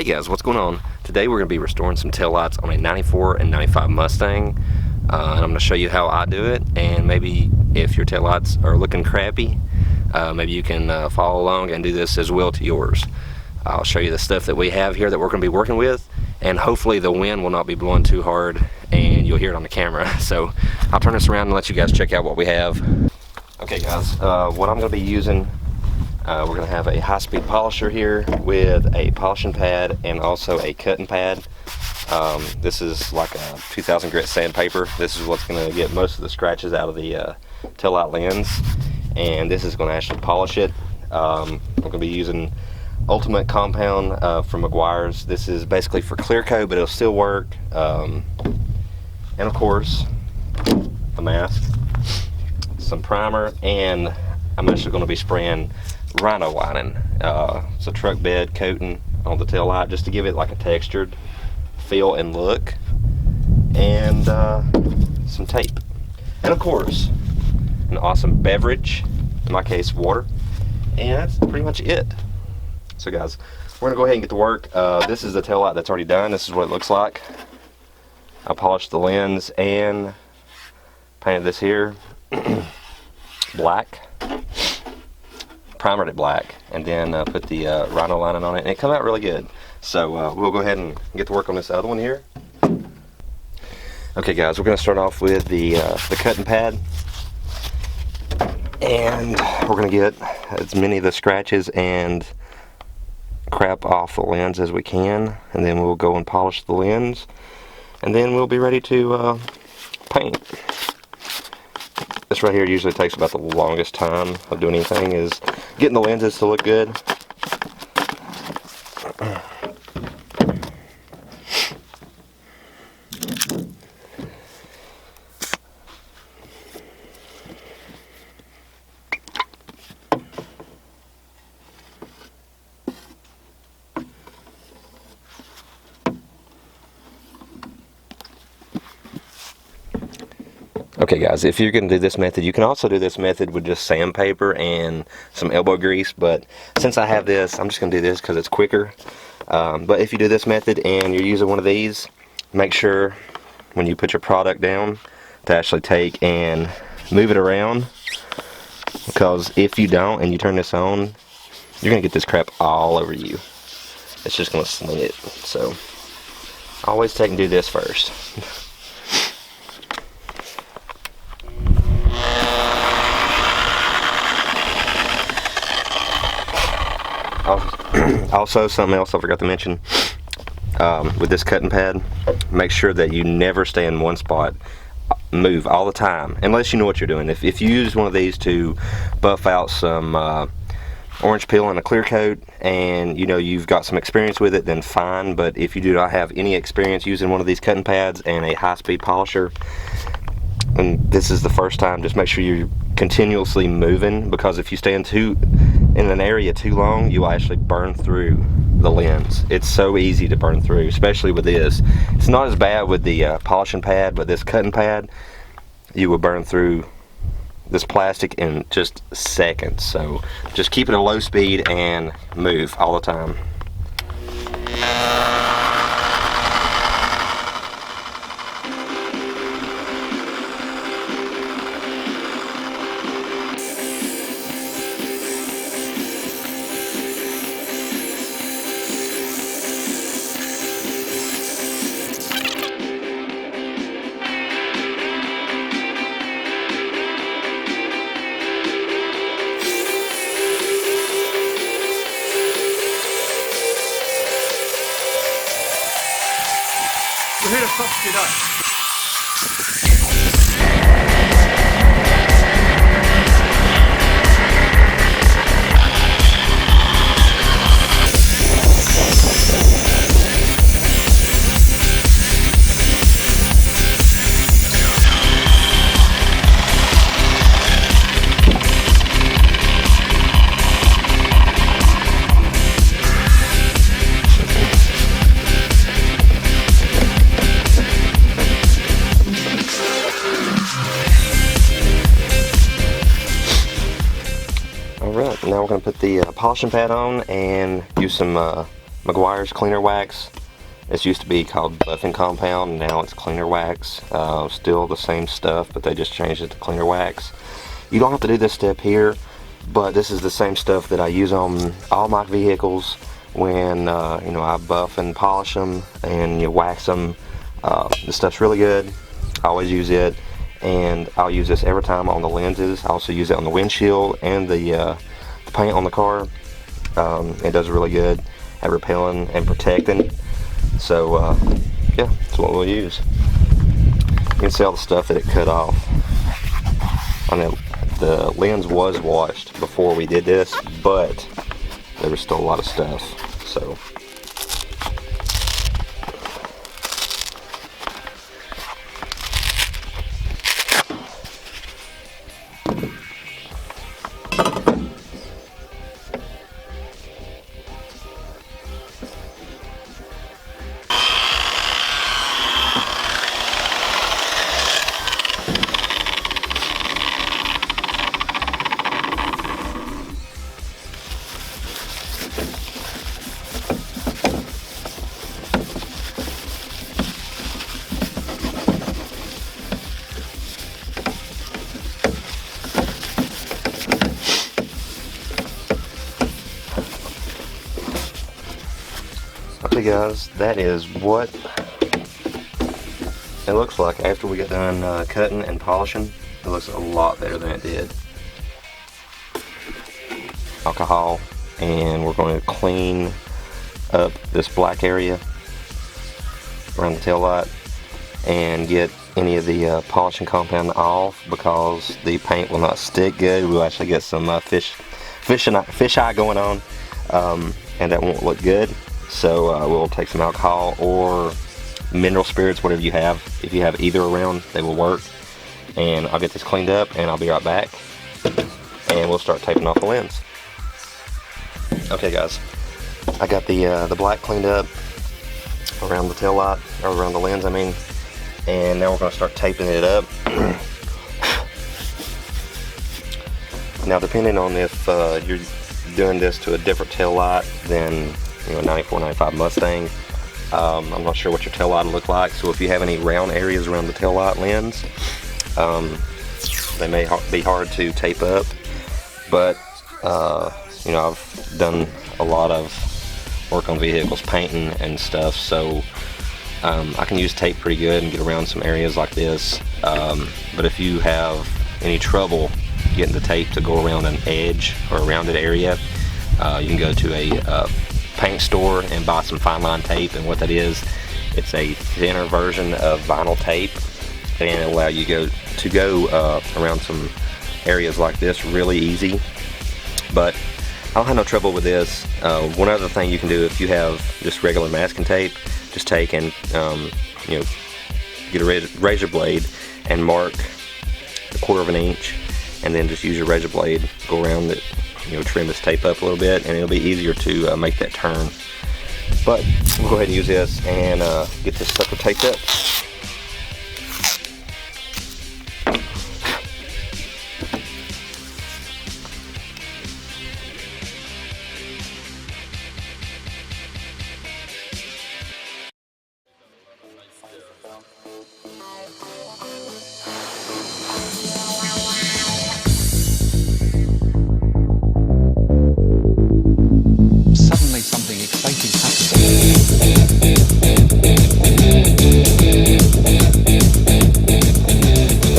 Hey guys, what's going on? Today we're going to be restoring some taillights on a 94 and 95 Mustang, and I'm going to show you how I do it, and maybe if your taillights are looking crappy, maybe you can follow along and do this as well to yours. I'll show you the stuff that we have here that we're going to be working with, and hopefully the wind will not be blowing too hard and you'll hear it on the camera. So I'll turn this around and let you guys check out what we have. Okay guys, what I'm going to be using, we're going to have a high-speed polisher here with a polishing pad and also a cutting pad. This is like a 2000 grit sandpaper. This is what's going to get most of the scratches out of the taillight lens, and this is going to actually polish it. I'm going to be using Ultimate Compound from Meguiar's. This is basically for clear coat, but it'll still work. And of course, a mask, some primer, and I'm actually going to be spraying rhino lining. It's a truck bed coating on the tail light just to give it like a textured feel and look, and some tape, and of course an awesome beverage, in my case water, and that's pretty much it. So guys, we're gonna go ahead and get to work. This is the tail light that's already done. This is what it looks like. I polished the lens and painted this here black, primered it black, and then put the rhino lining on it, and it came out really good. So we'll go ahead and get to work on this other one here. Okay guys, we're going to start off with the cutting pad, and we're going to get as many of the scratches and crap off the lens as we can, and then we'll go and polish the lens, and then we'll be ready to paint. This right here usually takes about the longest time of doing anything, is getting the lenses to look good. Okay guys, if you're going to do this method, you can also do this method with just sandpaper and some elbow grease, but since I have this, I'm just going to do this because it's quicker. But if you do this method and you're using one of these, make sure when you put your product down to actually take and move it around, because if you don't and you turn this on, you're going to get this crap all over you. It's just going to sling it. So always take and do this first. Also, something else I forgot to mention, with this cutting pad, make sure that you never stay in one spot. Move all the time, unless you know what you're doing. If you use one of these to buff out some orange peel and a clear coat, and you know you've got some experience with it, then fine. But if you do not have any experience using one of these cutting pads and a high-speed polisher, and this is the first time, just make sure you're continuously moving, because if you stay in an area too long, you will actually burn through the lens. It's so easy to burn through, especially with this. It's not as bad with the polishing pad, but this cutting pad, you will burn through this plastic in just seconds. So just keep it at a low speed and move all the time. We're here to fuck it up. Alright, now we're going to put the polishing pad on and use some Meguiar's Cleaner Wax. This used to be called Buffing Compound, now it's Cleaner Wax. Still the same stuff, but they just changed it to Cleaner Wax. You don't have to do this step here, but this is the same stuff that I use on all my vehicles when you know, I buff and polish them and you wax them. This stuff's really good. I always use it, and I'll use this every time on the lenses. I also use it on the windshield and the paint on the car. It does really good at repelling and protecting. So yeah, that's what we'll use. You can see all the stuff that it cut off. I know the lens was washed before we did this, but there was still a lot of stuff. So okay guys, that is what it looks like after we get done cutting and polishing. It looks a lot better than it did. Alcohol, and we're going to clean up this black area around the tail light and get any of the polishing compound off, because the paint will not stick good. We'll actually get some fish eye going on, and that won't look good. So we'll take some alcohol or mineral spirits, whatever you have. If you have either around, they will work. And I'll get this cleaned up and I'll be right back, and we'll start taping off the lens. Okay guys, I got the black cleaned up around the tail light, or around the lens I mean, and now we're going to start taping it up. Now depending on if you're doing this to a different tail light than, you know, 94, 95 Mustang, I'm not sure what your tail light will look like. So if you have any round areas around the tail light lens, they may be hard to tape up, but you know, I've done a lot of work on vehicles painting and stuff, so I can use tape pretty good and get around some areas like this. But if you have any trouble getting the tape to go around an edge or a rounded area, you can go to a paint store and buy some fine line tape. And what that is, it's a thinner version of vinyl tape, and it'll allow you to go around some areas like this really easy. But I don't have no trouble with this. One other thing you can do, if you have just regular masking tape, just take and you know, get a razor blade and mark 1/4 of an inch, and then just use your razor blade, go around it, you know, trim this tape up a little bit, and it'll be easier to make that turn. But we'll go ahead and use this and get this sucker taped up.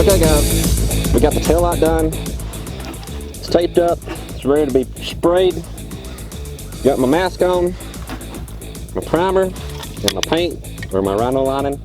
Okay guys, we got the tail light done. It's taped up, it's ready to be sprayed. Got my mask on, my primer, and my paint, or my rhino lining.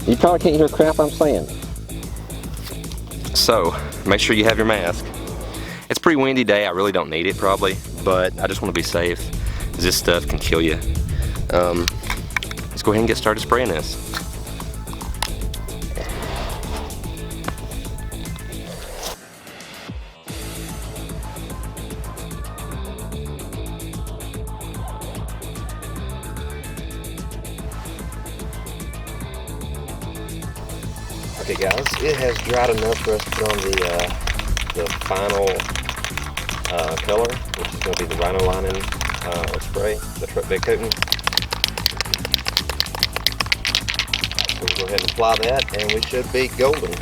You probably can't hear crap I'm saying. So, make sure you have your mask. It's a pretty windy day, I really don't need it probably, but I just want to be safe, because this stuff can kill you. Let's go ahead and get started spraying this. Okay guys, it has dried enough for us to put on the final color, which is going to be the rhino lining spray, the truck bed coating. So we'll go ahead and apply that, and we should be golden.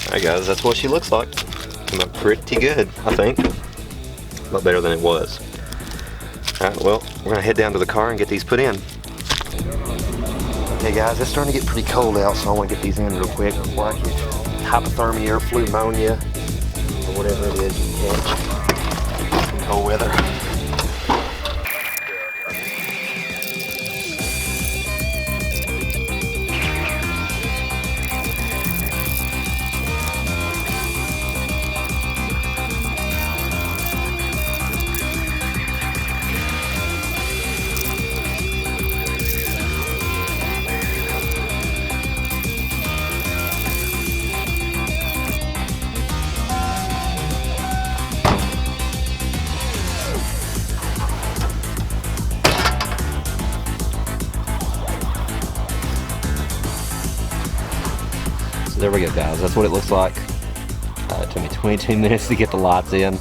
Alright guys, that's what she looks like. Came out pretty good, I think. A lot better than it was. Alright, well, we're gonna head down to the car and get these put in. Okay guys, it's starting to get pretty cold out, so I want to get these in real quick before I get hypothermia or flu pneumonia, or whatever it is you catch in cold weather. There we go guys, that's what it looks like. It took me 22 minutes to get the lights in.